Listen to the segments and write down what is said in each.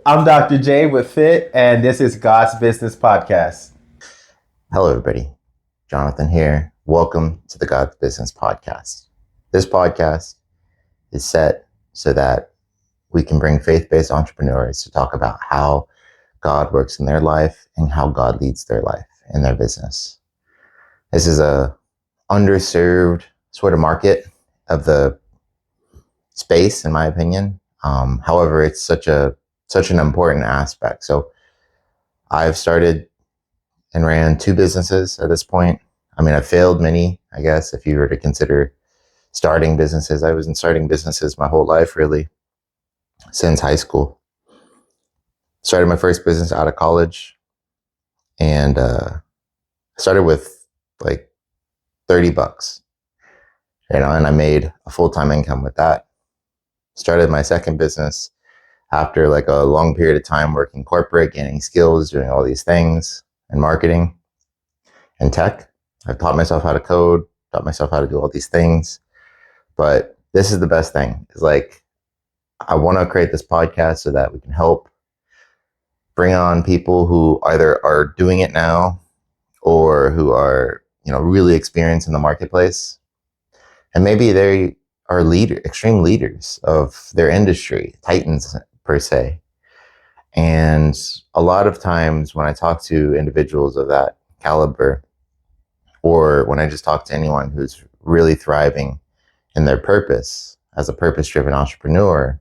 I'm Dr. J with Fit, and this is God's Business Podcast. Hello, everybody. Jonathan here. Welcome to the God's Business Podcast. This podcast is set so that we can bring faith-based entrepreneurs to talk about how God works in their life and how God leads their life and their business. This is a underserved sort of market of the space, in my opinion. However, it's such an important aspect. So I've started and ran 2 businesses at this point. I mean, I've failed many, I guess, if you were to consider starting businesses. I was in starting businesses my whole life, really, since high school. Started my first business out of college, and started with like $30, and I made a full-time income with that. Started my second business after like a long period of time working corporate, gaining skills, doing all these things, and marketing and tech. I've taught myself how to code, taught myself how to do all these things. But this is the best thing. It's like, I want to create this podcast so that we can help bring on people who either are doing it now or who are, really experienced in the marketplace. And maybe they are extreme leaders of their industry, titans per se. And a lot of times when I talk to individuals of that caliber, or when I just talk to anyone who's really thriving in their purpose as a purpose-driven entrepreneur,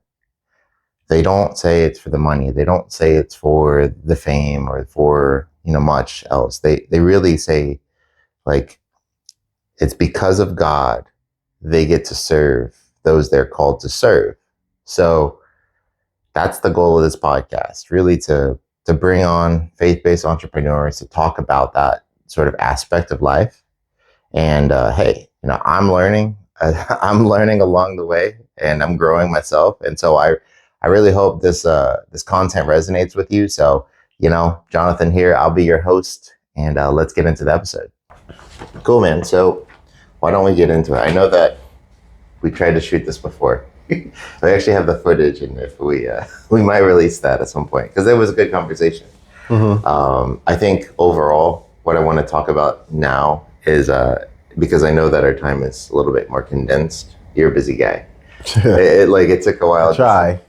they don't say it's for the money. They don't say it's for the fame or for, much else. They really say, like, it's because of God they get to serve those they're called to serve. So that's the goal of this podcast, really to bring on faith-based entrepreneurs to talk about that sort of aspect of life. And hey, I'm learning. I'm learning along the way, and I'm growing myself. And so I really hope this content resonates with you. So, Jonathan here, I'll be your host, and let's get into the episode. Cool, man. So why don't we get into it? I know that we tried to shoot this before. We actually have the footage, and if we might release that at some point, because it was a good conversation. Mm-hmm. I think overall, what I want to talk about now is because I know that our time is a little bit more condensed. You're a busy guy. It took a while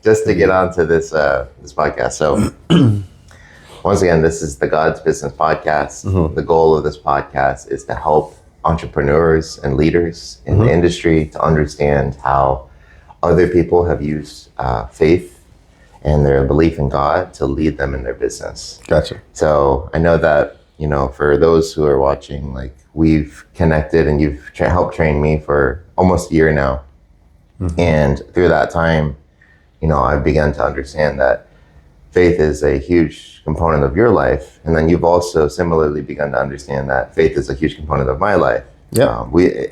just to get onto this podcast. So once again, this is the God's Business Podcast. Mm-hmm. The goal of this podcast is to help entrepreneurs and leaders in the industry to understand how other people have used faith and their belief in God to lead them in their business. Gotcha. So I know that, for those who are watching, like, we've connected and you've helped train me for almost a year now. Mm-hmm. And through that time, I've begun to understand that faith is a huge component of your life. And then you've also similarly begun to understand that faith is a huge component of my life. Yeah.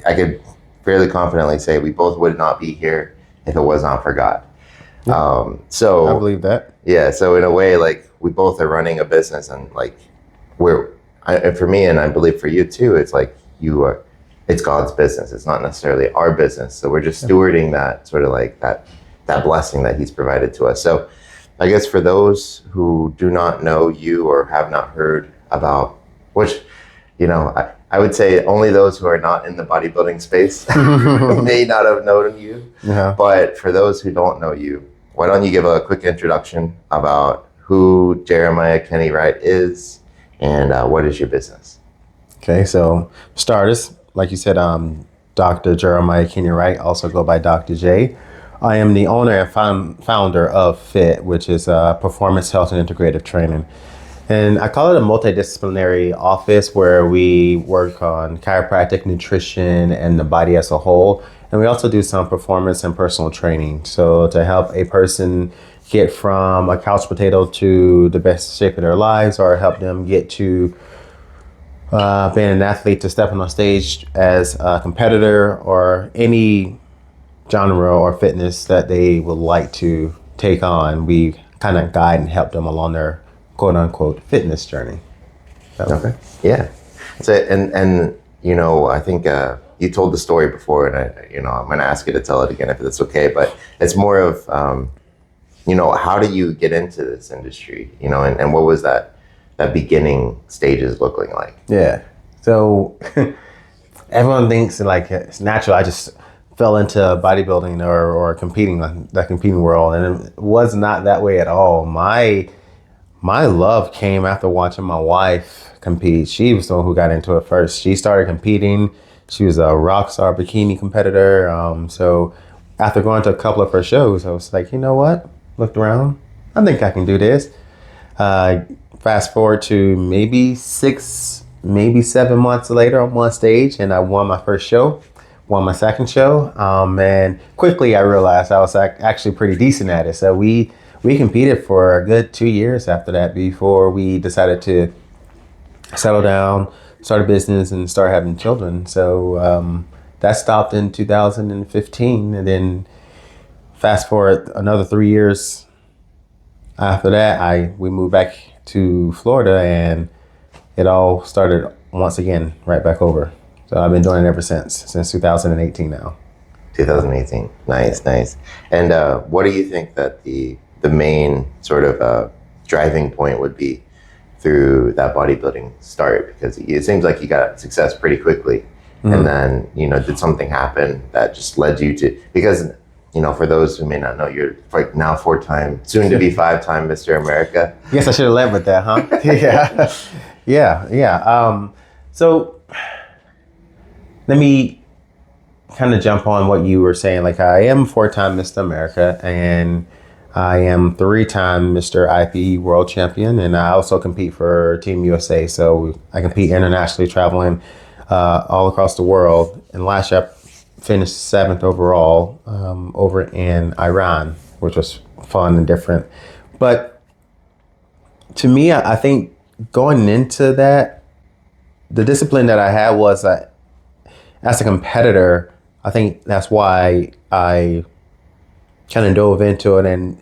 I could fairly confidently say we both would not be here if it was not for God. Yeah. So I believe that. Yeah. So in a way, like, we both are running a business, and like for me, and I believe for you too, it's like it's God's business. It's not necessarily our business. So we're just stewarding that sort of like that blessing that He's provided to us. So I guess for those who do not know you or have not heard about, which, I would say only those who are not in the bodybuilding space may not have known you. Yeah. But for those who don't know you, why don't you give a quick introduction about who Jeremiah Kenny Wright is and what is your business? Okay, so starters, like you said, Dr. Jeremiah Kenny Wright, also go by Dr. J. I am the owner and founder of FIT, which is Performance Health and Integrative Training. And I call it a multidisciplinary office where we work on chiropractic, nutrition, and the body as a whole. And we also do some performance and personal training. So to help a person get from a couch potato to the best shape of their lives, or help them get to being an athlete, to stepping on stage as a competitor, or any genre or fitness that they would like to take on. We kind of guide and help them along their quote unquote fitness journey. Okay. Yeah. So, and I think you told the story before, and I'm going to ask you to tell it again if it's okay, but it's more of how did you get into this industry? And what was that beginning stages looking like? Yeah. So everyone thinks like it's natural. I just fell into bodybuilding or competing, like that competing world, and it was not that way at all. My love came after watching my wife compete. She was the one who got into it first. She started competing. She was a rock star bikini competitor. So after going to a couple of her shows, I was like, you know what? Looked around. I think I can do this. Uh, Fast forward to maybe 7 months later, I'm on stage and I won my first show, won my second show. And quickly I realized I was actually pretty decent at it. So we competed for a good 2 years after that before we decided to settle down, start a business, and start having children. So that stopped in 2015. And then fast forward another 3 years after that, we moved back to Florida and it all started once again right back over. So I've been doing it ever since 2018 now. 2018. Nice, nice. And what do you think that the main sort of driving point would be through that bodybuilding start? Because it seems like you got success pretty quickly. Mm-hmm. And then, did something happen that just led you to, because, for those who may not know, you're like now 4-time, soon to be 5-time Mr. America. Yes, I should have led with that, huh? Yeah. So let me kind of jump on what you were saying. Like I am 4-time Mr. America and I am 3-time Mr. IPE World Champion, and I also compete for Team USA. So I compete internationally, traveling all across the world. And last year I finished 7th overall over in Iran, which was fun and different. But to me, I think going into that, the discipline that I had was that as a competitor, I think that's why I kind of dove into it. And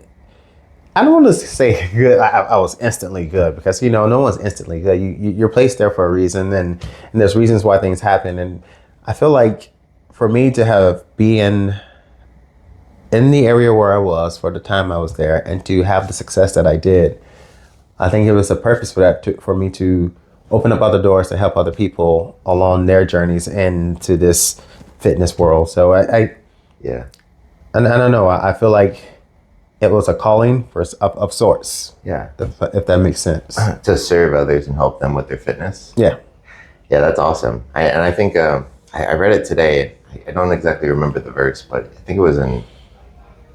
I don't want to say good. I was instantly good because, no one's instantly good. You're placed there for a reason and there's reasons why things happen. And I feel like for me to have been in the area where I was for the time I was there and to have the success that I did, I think it was a purpose for that, for me to open up other doors to help other people along their journeys into this fitness world. So I don't know. I feel like it was a calling of sorts. Yeah. If that makes sense. To serve others and help them with their fitness. Yeah. Yeah, that's awesome. I think I read it today. I don't exactly remember the verse, but I think it was in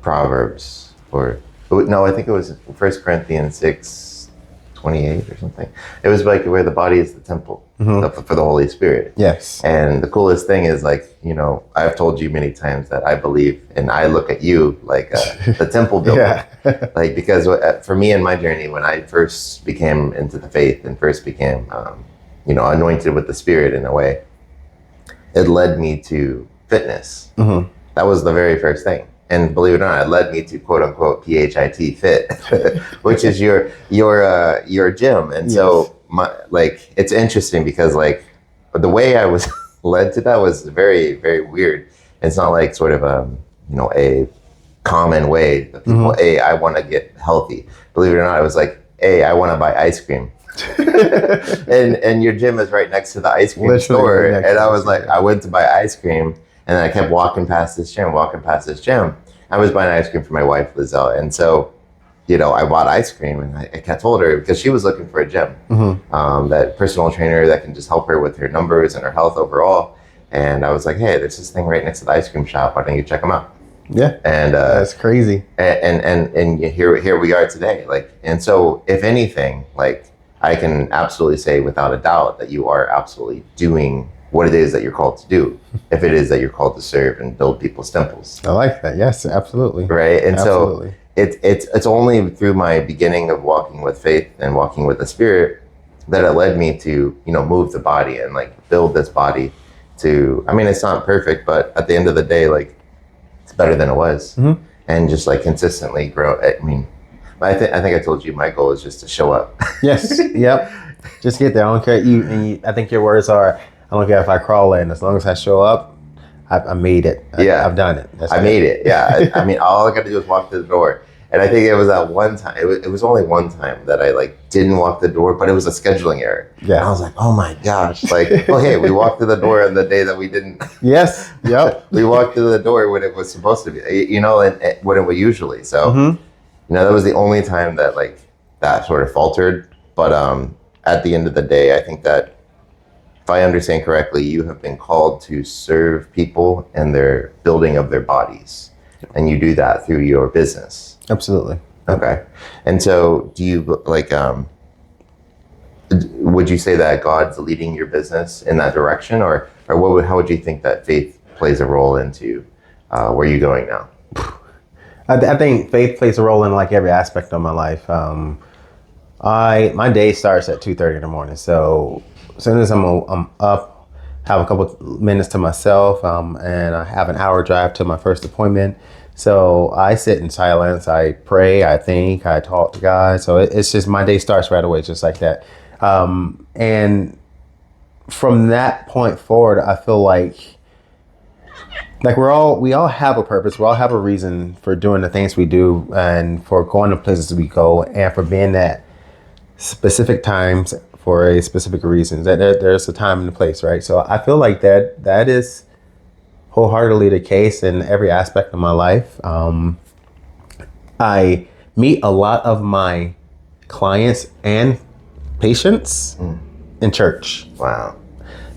Proverbs I think it was 1 Corinthians 6:28 or something. It was like where the body is the temple for the Holy Spirit. Yes. And the coolest thing is I've told you many times that I believe and I look at you like the temple builder. Yeah. Because for me in my journey, when I first became into the faith and first became, anointed with the Spirit in a way, it led me to fitness. Mm-hmm. That was the very first thing. And believe it or not, it led me to quote unquote PHIT Fit, which is your gym. And yes. So it's interesting because the way I was led to that was very, very weird. It's not like sort of a common way that people, I want to get healthy. Believe it or not, it was like, I want to buy ice cream. and your gym is right next to the ice cream store. And I was like, I went to buy ice cream and I kept walking past this gym. I was buying ice cream for my wife, Lizelle. And so, I bought ice cream and I told her because she was looking for a gym, that personal trainer that can just help her with her numbers and her health overall. And I was like, hey, there's this thing right next to the ice cream shop. Why don't you check them out? Yeah. And that's crazy. And here we are today. And so if anything, I can absolutely say without a doubt that you are absolutely doing what it is that you're called to do, if it is that you're called to serve and build people's temples. I like that. Yes, absolutely. Right. And absolutely. So it's only through my beginning of walking with faith and walking with the Spirit that it led me to, move the body and build this body to, it's not perfect, but at the end of the day, it's better than it was. Mm-hmm. And just consistently grow. I think I told you my goal is just to show up. Yes. Yep. Just get there. I don't care. I think your words are, I don't care if I crawl in. As long as I show up, I made it. I've done it. I made it. Yeah. All I got to do is walk through the door. And I think it was that one time. It was only one time that I like didn't walk the door, but it was a scheduling error. Yeah. And I was like, oh my gosh! Like, okay, we walked through the door on the day that we didn't. Yes. Yep. We walked through the door when it was supposed to be. You know, and when it was usually. So, Mm-hmm. you know, that was the only time that like that sort of faltered. But at the end of the day, I think that if I understand correctly, you have been called to serve people and their building of their bodies, and you do that through your business. Absolutely. Okay. And so do you like, would you say that God's leading your business in that direction, or how would you think that faith plays a role into where you're going now? I think faith plays a role in like every aspect of my life. My day starts at 2:30 in the morning. So as soon as I'm up, have a couple minutes to myself, and I have an hour drive to my first appointment. So I sit in silence, I pray, I think, I talk to God. So it's just my day starts right away, just like that. And from that point forward, I feel like we all have a purpose. We all have a reason for doing the things we do and for going to places we go and for being at specific times for a specific reason. That there's a time and a place, right? So I feel like that is wholeheartedly the case in every aspect of my life. I meet a lot of my clients and patients in church. Wow.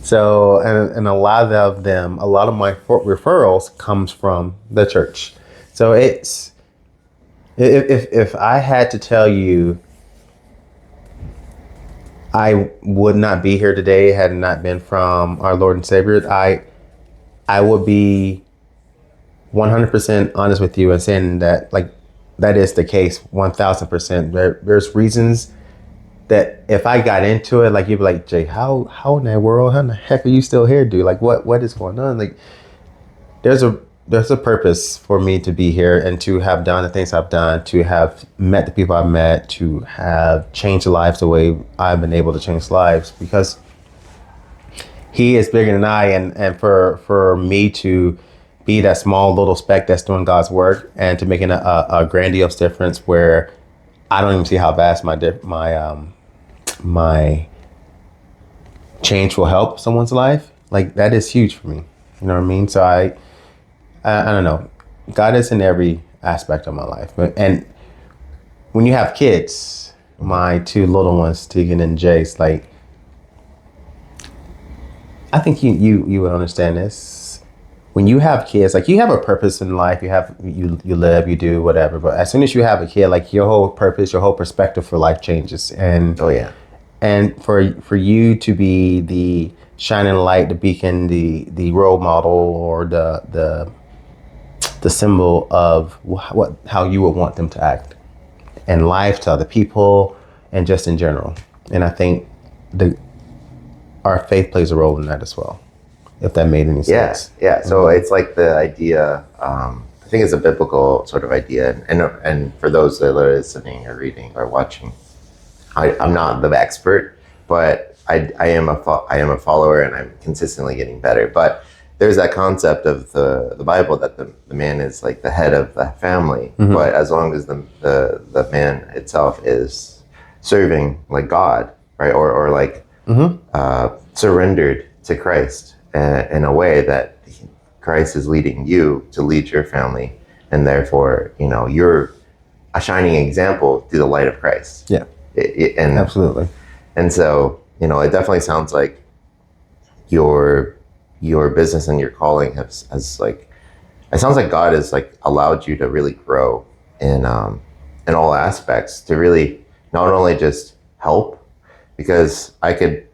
So, and a lot of them, a lot of my referrals comes from the church. So it's, if I had to tell you, I would not be here today had it not been from our Lord and Savior. I would be 100% honest with you and saying that like that is the case 1000%. There's reasons that if I got into it, like you'd be like, Jay, how in the world, how in the heck are you still here, dude? Like what is going on? Like there's a purpose for me to be here and to have done the things I've done, to have met the people I've met, to have changed lives the way I've been able to change lives, because He is bigger than I, and for me to be that small little speck that's doing God's work and to making a grandiose difference where I don't even see how vast my change will help someone's life. Like that is huge for me. You know what I mean? So I don't know. God is in every aspect of my life, and when you have kids, my two little ones, Tegan and Jace, like. I think you would understand this. When you have kids, like you have a purpose in life, you live, you do whatever. But as soon as you have a kid, like your whole purpose, your whole perspective for life changes. And Oh yeah. and for you to be the shining light, the beacon, the role model, or the symbol of how you would want them to act in life to other people and just in general. And I think our faith plays a role in that as well, if that made any sense. Yeah. So it's like the idea, I think it's a biblical sort of idea. And for those that are listening or reading or watching, I'm not the expert, but I am a follower and I'm consistently getting better. But there's that concept of the Bible that the man is like the head of the family. Mm-hmm. But as long as the man itself is serving like God, right? Or like, surrendered to Christ in a way that Christ is leading you to lead your family, and therefore, you know, you're a shining example through the light of Christ. Yeah, and absolutely. And so, you know, it definitely sounds like your business and your calling has like, it sounds like God has like allowed you to really grow in all aspects, to really not only just help, because I could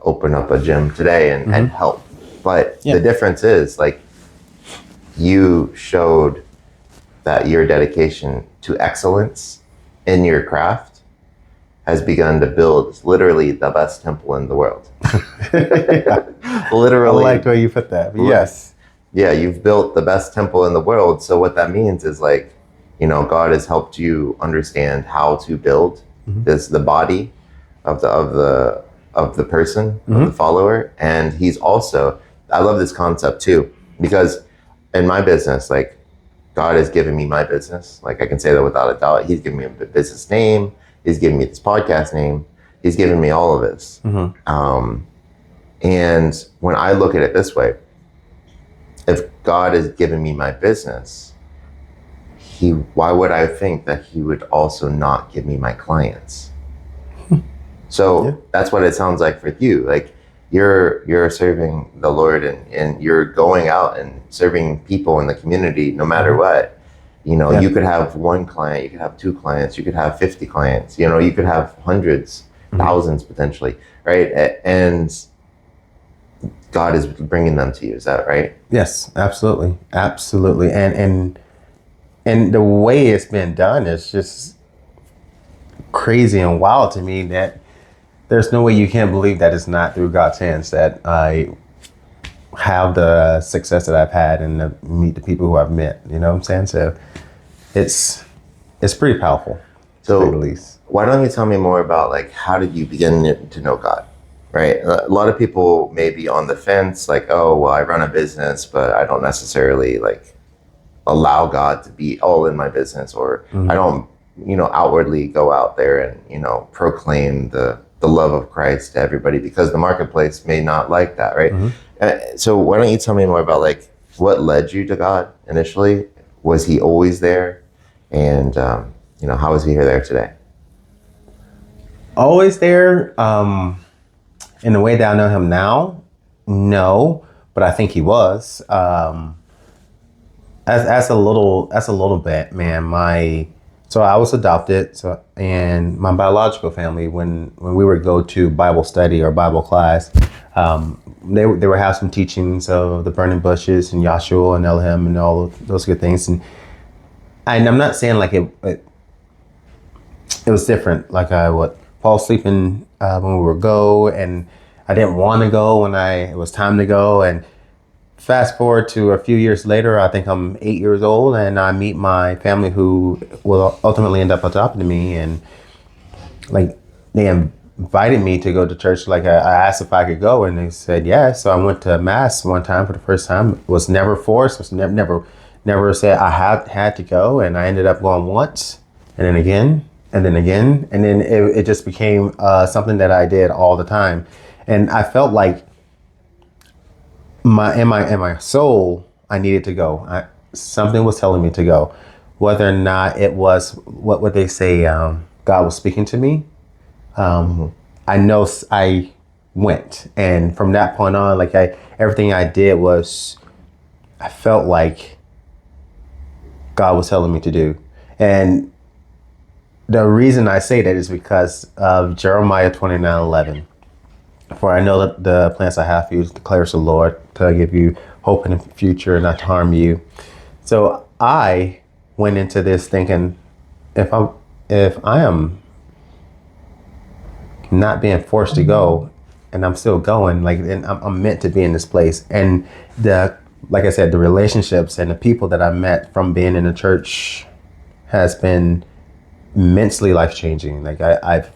open up a gym today and help. But the difference is like you showed that your dedication to excellence in your craft has begun to build literally the best temple in the world. Literally. I like the way you put that. But yes. Yeah, you've built the best temple in the world. So what that means is like, you know, God has helped you understand how to build the body of the person, of the follower. And he's also, I love this concept too, because in my business, like God has given me my business. Like I can say that without a doubt. He's given me a business name. He's given me this podcast name. He's given me all of this. And when I look at it this way, if God has given me my business, why would I think that he would also not give me my clients? So that's what it sounds like for you. Like you're serving the Lord and you're going out and serving people in the community no matter what. You know, you could have one client, you could have two clients, you could have 50 clients, you know, you could have hundreds, thousands potentially, right? And God is bringing them to you. Is that right? Yes, absolutely. Absolutely. And the way it's been done is just crazy and wild to me that there's no way you can't believe that it's not through God's hands that I have the success that I've had and meet the people who I've met. You know what I'm saying? So it's pretty powerful, to say the least. Why don't you tell me more about like how did you begin to know God? Right. A lot of people may be on the fence, like, oh, well, I run a business, but I don't necessarily like allow God to be all in my business, or I don't, you know, outwardly go out there and, you know, proclaim the love of Christ to everybody because the marketplace may not like that. Right. So why don't you tell me more about like what led you to God initially? Was he always there? And, you know, how is he there today? Always there. In the way that I know him now, no, but I think he was. As a little bit, man. So I was adopted. And my biological family, when we would go to Bible study or Bible class, they would have some teachings of the burning bushes and Yahshua and Elohim and all of those good things. And I'm not saying like it was different. Like I would fall asleep when we would go, and I didn't want to go when it was time to go. And fast forward to a few years later, I think I'm 8 years old, and I meet my family who will ultimately end up adopting me. And like they invited me to go to church. Like I asked if I could go, and they said yes. So I went to mass one time for the first time. Was never forced. Was never said I had to go, and I ended up going once, and then again. And then again, and then it just became something that I did all the time, and I felt like in my soul I needed to go. Something was telling me to go, whether or not it was what would they say God was speaking to me. I know I went, and from that point on, like everything I did was I felt like God was telling me to do, and the reason I say that is because of Jeremiah 29:11. For I know that the plans I have for you declares the Lord, to give you hope in the future and not to harm you. So I went into this thinking, if I am not being forced to go and I'm still going, like then I'm meant to be in this place. And like I said, the relationships and the people that I met from being in the church has been immensely life-changing. Like I've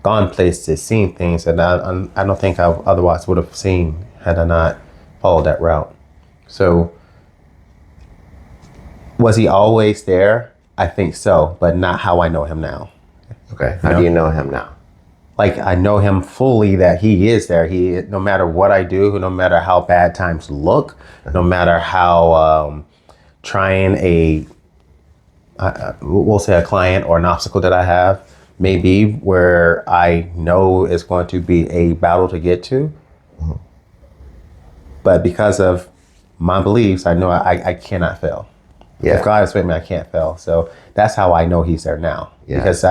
gone places, seen things that I don't think I otherwise would have seen had I not followed that route. So was he always there? I think so, but not how I know him now. Okay. How do you know him now? Like I know him fully that he is there. No matter what I do, no matter how bad times look, no matter how trying we'll say a client or an obstacle that I have, maybe where I know it's going to be a battle to get to. But because of my beliefs, I know I cannot fail. Yeah. If God is with me, I can't fail. So that's how I know he's there now. Yeah. Because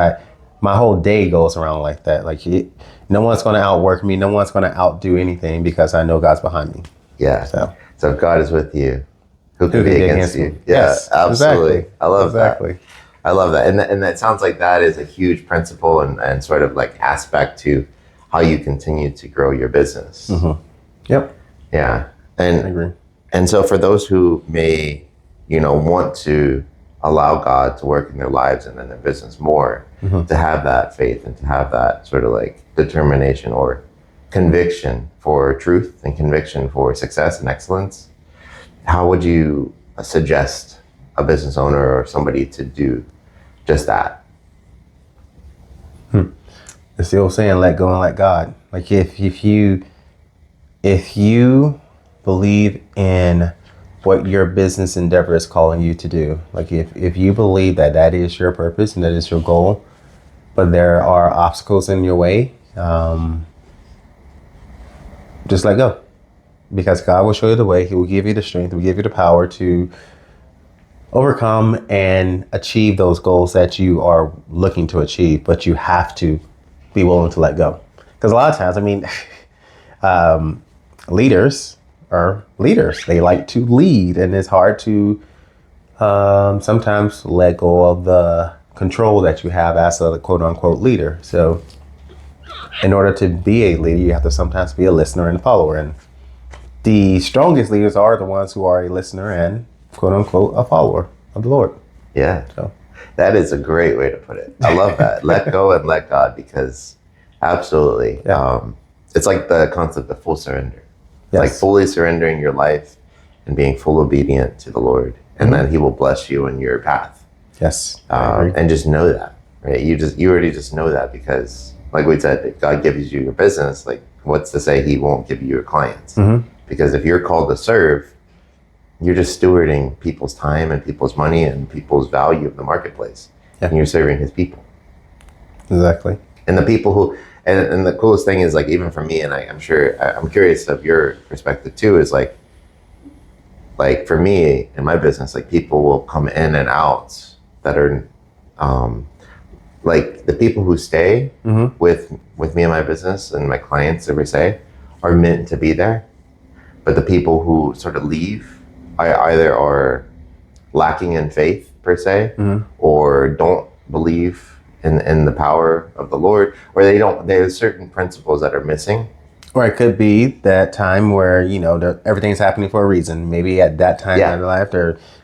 my whole day goes around like that. Like no one's going to outwork me. No one's going to outdo anything because I know God's behind me. Yeah. So if God is with you, who can be against you? Me? Yeah, yes, absolutely. Exactly. I love exactly. that. I love that. And that sounds like that is a huge principle and sort of like aspect to how you continue to grow your business. Mm-hmm. Yep. Yeah. I agree. And so for those who may, want to allow God to work in their lives and in their business more, to have that faith and to have that sort of like determination or conviction for truth and conviction for success and excellence, how would you suggest a business owner or somebody to do just that. It's the old saying, let go and let God. Like if you believe in what your business endeavor is calling you to do, like if you believe that that is your purpose and that is your goal, but there are obstacles in your way, just let go, because God will show you the way. He will give you the strength. He will give you the power to overcome and achieve those goals that you are looking to achieve. But you have to be willing to let go, because a lot of times, I mean, leaders are leaders. They like to lead, and it's hard to sometimes let go of the control that you have as a quote unquote leader. So in order to be a leader, you have to sometimes be a listener and a follower. And the strongest leaders are the ones who are a listener and quote unquote a follower of the Lord. Yeah. So That is a great way to put it. I love that. Let go and let God, because absolutely. Yeah. It's like the concept of full surrender. Yes. Like fully surrendering your life and being full obedient to the Lord. And then he will bless you in your path. Yes. I agree. And just know that, right? You already just know that, because like we said, if God gives you your business, like what's to say he won't give you your clients? Because if you're called to serve, you're just stewarding people's time and people's money and people's value of the marketplace. Yeah. And you're serving his people. Exactly. And the people who, and the coolest thing is, like, even for me, and I'm sure, I'm curious of your perspective too, is like for me in my business, like people will come in and out that are, like the people who stay with me in my business and my clients every say are meant to be there. But the people who sort of leave, I either are lacking in faith per se, or don't believe in the power of the Lord, or there's certain principles that are missing. Or it could be that time where, everything's happening for a reason. Maybe at that time in their life,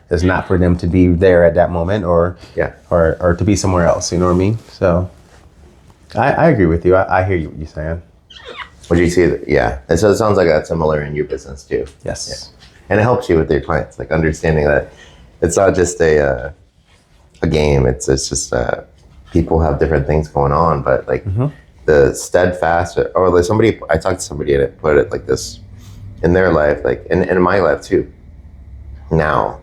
it's not for them to be there at that moment, or to be somewhere else. You know what I mean? So I agree with you. I hear you what you're saying. Would you see that? Yeah. And so it sounds like that's similar in your business too. Yes. Yeah. And it helps you with your clients, like understanding that it's not just a game. It's just people have different things going on, but like the steadfast, or like I talked to somebody and it put it like this in their life, like in my life too. Now,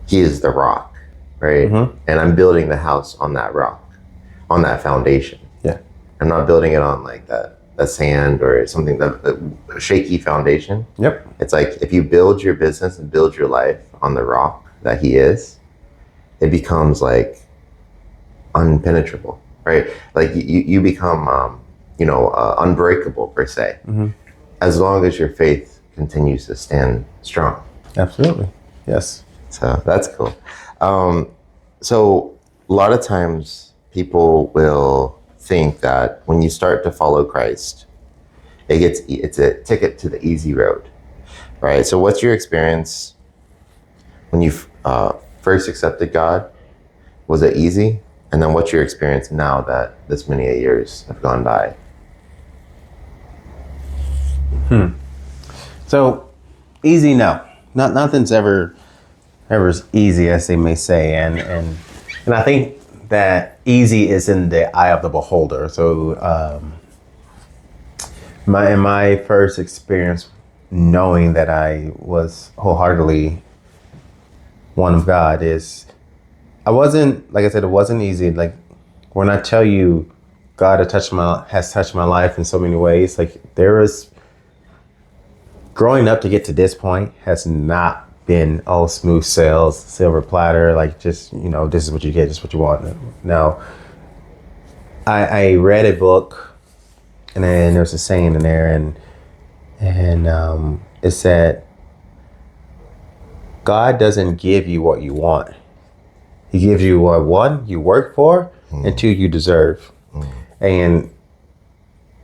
he is the rock, right? And I'm building the house on that rock, on that foundation. Yeah. I'm not building it on like that sand or something, that shaky foundation. Yep. It's like if you build your business and build your life on the rock that he is, it becomes like unpenetrable, right? Like you become, unbreakable per se, as long as your faith continues to stand strong. Absolutely. Yes. So that's cool. So a lot of times people will think that when you start to follow Christ, it's a ticket to the easy road, right? So what's your experience when you first accepted God? Was it easy? And then what's your experience now that this many years have gone by? So easy, no. Nothing's ever as easy as they may say, and I think that easy is in the eye of the beholder. So my first experience knowing that I was wholeheartedly one of God is, I wasn't, like I said, it wasn't easy. Like when I tell you God has touched my life in so many ways, like there is, growing up to get to this point has not been all smooth sails, silver platter, like just, this is what you get, just what you want. Now, I read a book, and then there's a saying in there, and it said, God doesn't give you what you want. He gives you what, one, you work for, and two, you deserve. And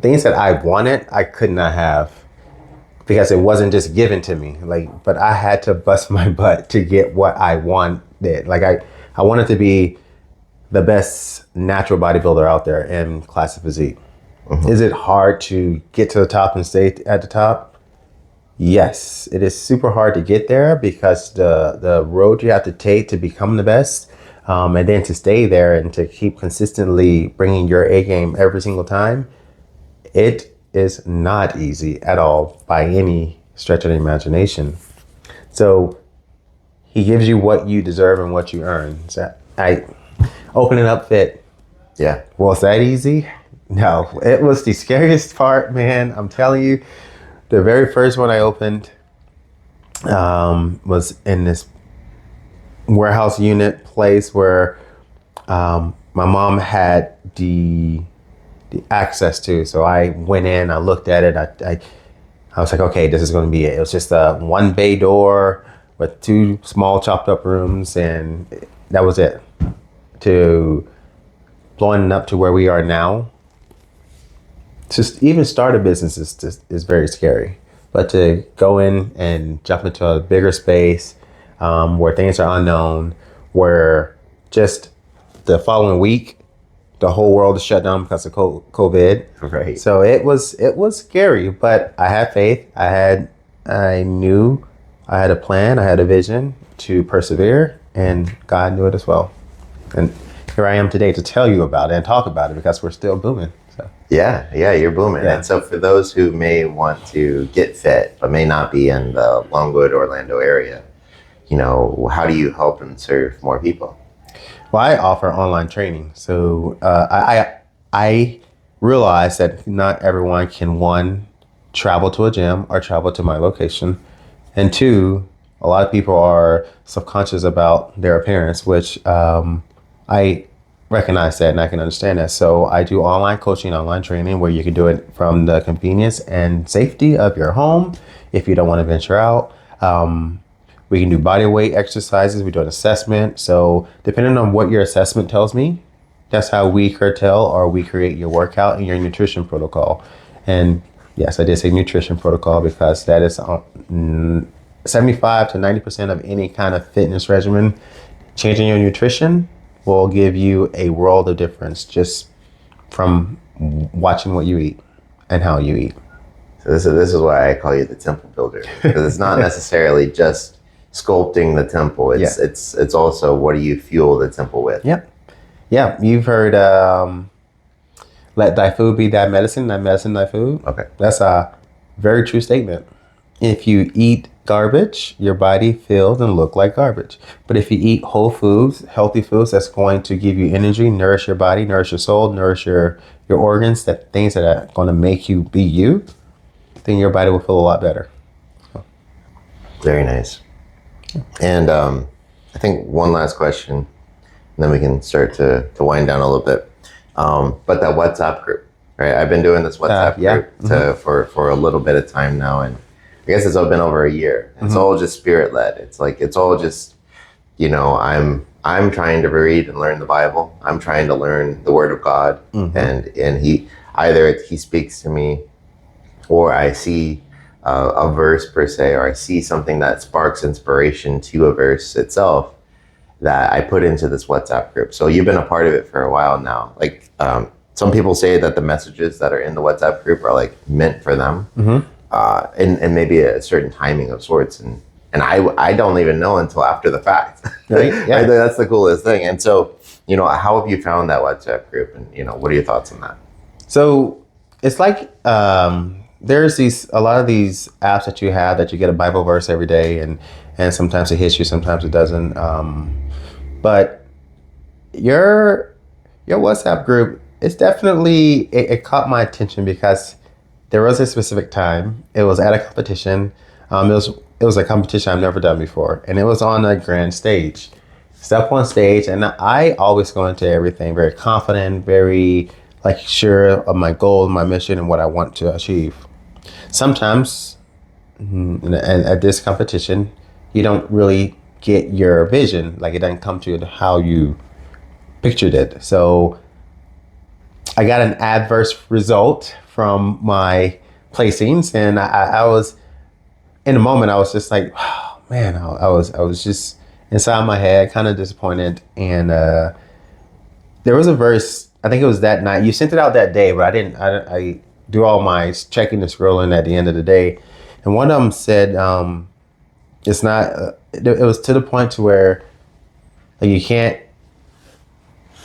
things that I wanted, I could not have, because it wasn't just given to me. But I had to bust my butt to get what I wanted. Like I wanted to be the best natural bodybuilder out there in classic physique. Is it hard to get to the top and stay at the top? Yes, it is super hard to get there because the road you have to take to become the best, and then to stay there and to keep consistently bringing your A game every single time, it is not easy at all by any stretch of the imagination. So he gives you what you deserve and what you earn. So I opening up Fit. Yeah. Was that easy? No, it was the scariest part, man. I'm telling you, the very first one I opened was in this warehouse unit place where my mom had the access to. So I went in, I looked at it, I was like, okay, this is going to be it. It was just a one bay door with two small chopped up rooms, and that was it. To blowing up to where we are now, to even start a business is very scary. But to go in and jump into a bigger space where things are unknown, where just the following week, the whole world is shut down because of COVID. Right. So it was scary, but I had faith. I knew I had a plan. I had a vision to persevere, and God knew it as well. And here I am today to tell you about it and talk about it because we're still booming. So Yeah, you're booming. yeah. And so for those who may want to get fit, but may not be in the Longwood, Orlando area, how do you help and serve more people? Well, I offer online training, so I realize that not everyone can, one, travel to a gym or travel to my location, and two, a lot of people are subconscious about their appearance, which I recognize that and I can understand that. So I do online coaching, online training, where you can do it from the convenience and safety of your home if you don't want to venture out. We can do body weight exercises. We do an assessment. So depending on what your assessment tells me, that's how we curtail or we create your workout and your nutrition protocol. And yes, I did say nutrition protocol because that is 75 to 90% of any kind of fitness regimen. Changing your nutrition will give you a world of difference just from watching what you eat and how you eat. So this is why I call you the temple builder, because it's not necessarily just sculpting the temple. It's also, what do you fuel the temple with? Yep. Yeah, you've heard let thy food be thy medicine thy food. Okay. That's a very true statement. If you eat garbage, your body feels and look like garbage. But if you eat whole foods, healthy foods, that's going to give you energy, nourish your body, nourish your soul, nourish your organs, that things that are going to make you be you, then your body will feel a lot better. Very nice. And I think one last question, and then we can start to wind down a little bit. But that WhatsApp group, right? I've been doing this WhatsApp group for a little bit of time now, and I guess it's been over a year. It's all just spirit led. It's all just, I'm trying to read and learn the Bible. I'm trying to learn the Word of God, and he speaks to me, or I see a verse per se, or I see something that sparks inspiration to a verse itself that I put into this WhatsApp group. So you've been a part of it for a while now. Like some people say that the messages that are in the WhatsApp group are like meant for them, and maybe a certain timing of sorts. And I don't even know until after the fact. Right? Yeah. I think that's the coolest thing. And so, how have you found that WhatsApp group, and what are your thoughts on that? So it's like there's a lot of these apps that you have that you get a Bible verse every day, and sometimes it hits you, sometimes it doesn't. But your WhatsApp group, it's definitely it caught my attention because there was a specific time. It was at a competition. It was a competition I've never done before, and it was on a grand stage. Step on stage, and I always go into everything very confident, very sure of my goal, my mission, and what I want to achieve. Sometimes, and at this competition, you don't really get your vision. It doesn't come to how you pictured it. So I got an adverse result from my placings, and I was in a moment. I was just like, oh, man, I was just inside my head, kind of disappointed. And there was a verse. I think it was that night. You sent it out that day, but I didn't. I do all my checking and scrolling at the end of the day, And one of them said, it's not, it was to the point to where like,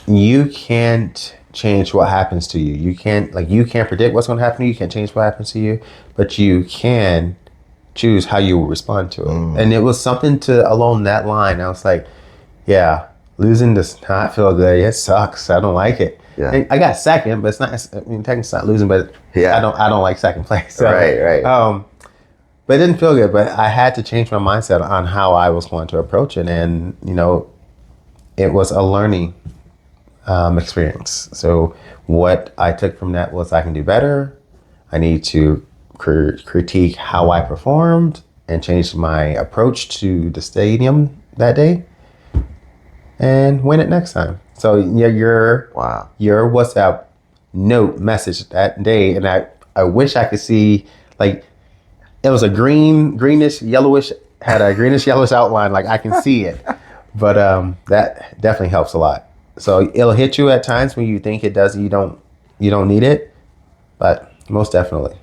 you can't change what happens to you. You can't predict what's going to happen to you. You can't change what happens to you, but you can choose how you will respond to it. And it was something to along that line. I was like, yeah, losing does not feel good. It sucks. I don't like it. Yeah. And I got second, but it's not, I mean, technically it's not losing, but Yeah. I don't like second place. So, Right. but it didn't feel good, but I had to change my mindset on how I was going to approach it. And, it was a learning experience. So what I took from that was I can do better. I need to critique how I performed and change my approach to the stadium that day and win it next time. So your WhatsApp note message that day, and I wish I could see, like, it was a greenish yellowish, had a greenish yellowish outline, like I can see it. But that definitely helps a lot. So it'll hit you at times when you think it does, you don't need it, but most definitely.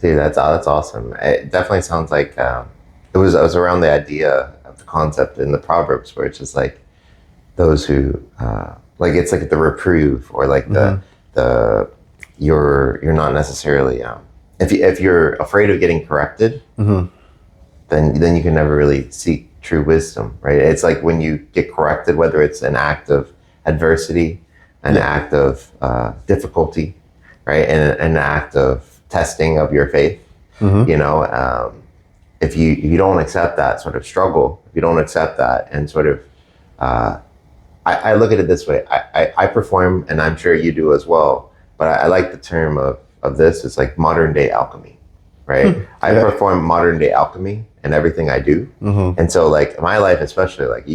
Dude, that's awesome. It definitely sounds like it was around the idea of the concept in the Proverbs where it's just like those who like it's like the reprove or like the you're not necessarily if you're afraid of getting corrected, then you can never really seek true wisdom, right? It's like when you get corrected, whether it's an act of adversity, an act of difficulty, right, and an act of testing of your faith. If you don't accept that sort of struggle, if you don't accept that and sort of I look at it this way. I perform, and I'm sure you do as well, but I like the term of this. It's like modern day alchemy, right? I perform modern day alchemy in everything I do. And so like my life, especially like,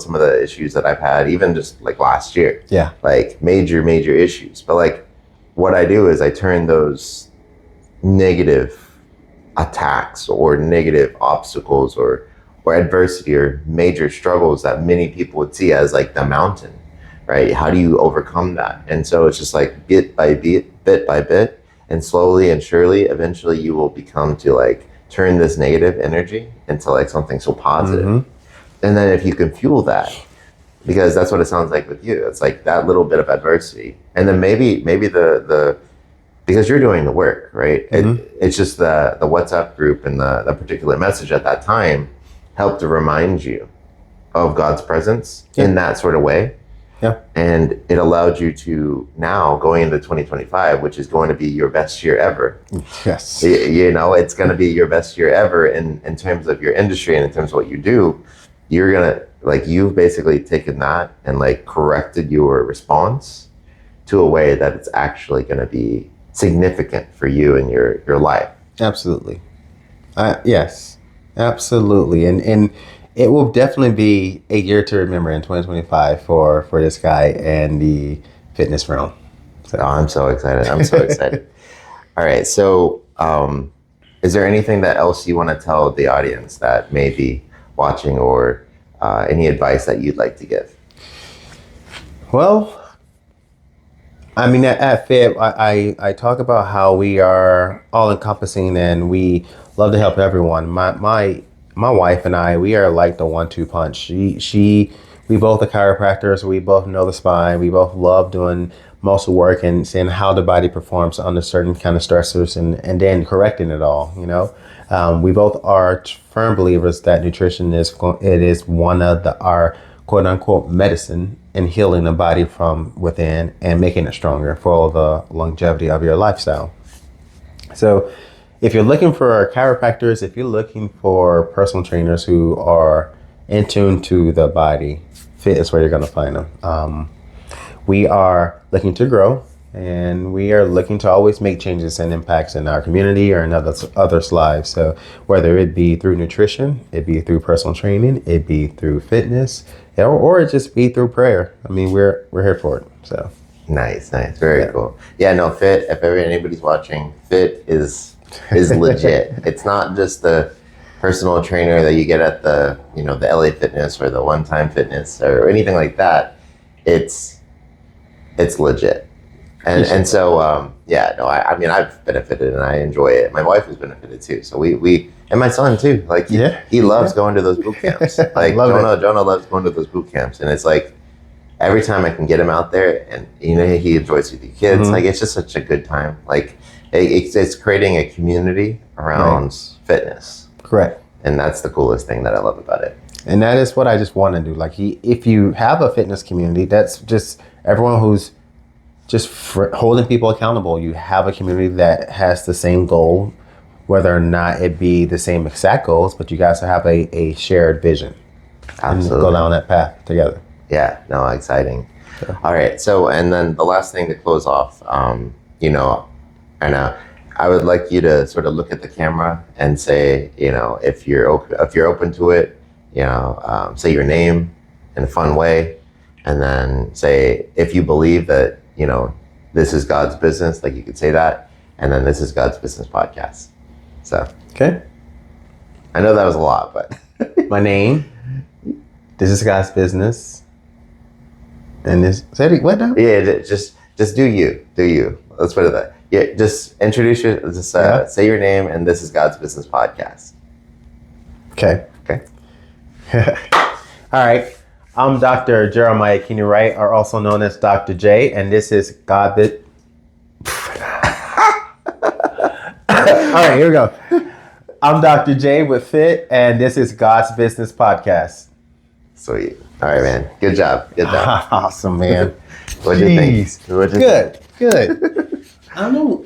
some of the issues that I've had, even just like last year, like major issues. But like what I do is I turn those negative attacks or negative obstacles or adversity or major struggles that many people would see as like the mountain, right? How do you overcome that? And so it's just like bit by bit, and slowly and surely, eventually you will become to like turn this negative energy into like something so positive. And then if you can fuel that, because that's what it sounds like with you, it's like that little bit of adversity, and then maybe the because you're doing the work, right? It's just the WhatsApp group and the particular message at that time helped to remind you of God's presence in that sort of way. And it allowed you to now going into 2025, which is going to be your best year ever. Yes. It's going to be your best year ever in terms of your industry and in terms of what you do. You're going to, like, you've basically taken that and like corrected your response to a way that it's actually going to be significant for you in your life. Absolutely. Yes, absolutely. And it will definitely be a year to remember in 2025 for this guy and the fitness realm. So I'm so excited. All right. So is there anything that else you want to tell the audience that may be watching, or any advice that you'd like to give? Well, I mean, at FIT, I talk about how we are all encompassing and we love to help everyone. My wife and I, we are like the 1-2 punch. We both are chiropractors. We both know the spine. We both love doing muscle work and seeing how the body performs under certain kind of stressors and then correcting it all. We both are firm believers that nutrition is one of our quote unquote medicine in healing the body from within and making it stronger for the longevity of your lifestyle. So if you're looking for chiropractors, if you're looking for personal trainers who are in tune to the body, FIT is where you're going to find them. We are looking to grow, and we are looking to always make changes and impacts in our community or in others' lives. So whether it be through nutrition, it be through personal training, it be through fitness, or it just be through prayer. I mean, we're here for it. So nice, very cool. Yeah, no, FIT. If ever anybody's watching, FIT is legit. It's not just the personal trainer that you get at the LA Fitness or the One Time Fitness or anything like that. It's legit. And so, yeah, no, I mean, I've benefited and I enjoy it. My wife has benefited too. So we and my son too. Like, he loves going to those boot camps. Like, Jonah loves going to those boot camps. And it's like, every time I can get him out there and, he enjoys with the kids. Mm-hmm. Like, it's just such a good time. Like, it's creating a community around fitness. Correct. And that's the coolest thing that I love about it. And that is what I just want to do. Like, if you have a fitness community, that's just everyone who's just holding people accountable. You have a community that has the same goal, whether or not it be the same exact goals, but you guys have a shared vision. Absolutely. And go down that path together. Yeah, no, exciting. Yeah. All right. So, and then the last thing to close off, and I would like you to sort of look at the camera and say, if you're open to it, say your name in a fun way, and then say if you believe that this is God's business, like you could say that, and then this is God's Business Podcast. So okay, I know that was a lot, but my name, this is God's business, and this what now? Yeah, just do you. Let's put it that. Yeah, just introduce say your name, and this is God's Business Podcast. Okay. Okay. All right. I'm Dr. Jeremiah Keeney Wright, or also known as Dr. J, and this is God Bit. All right, here we go. I'm Dr. J with Fit, and this is God's Business Podcast. Sweet. All right, man. Good job. Awesome, man. What'd you think? Good. I don't know.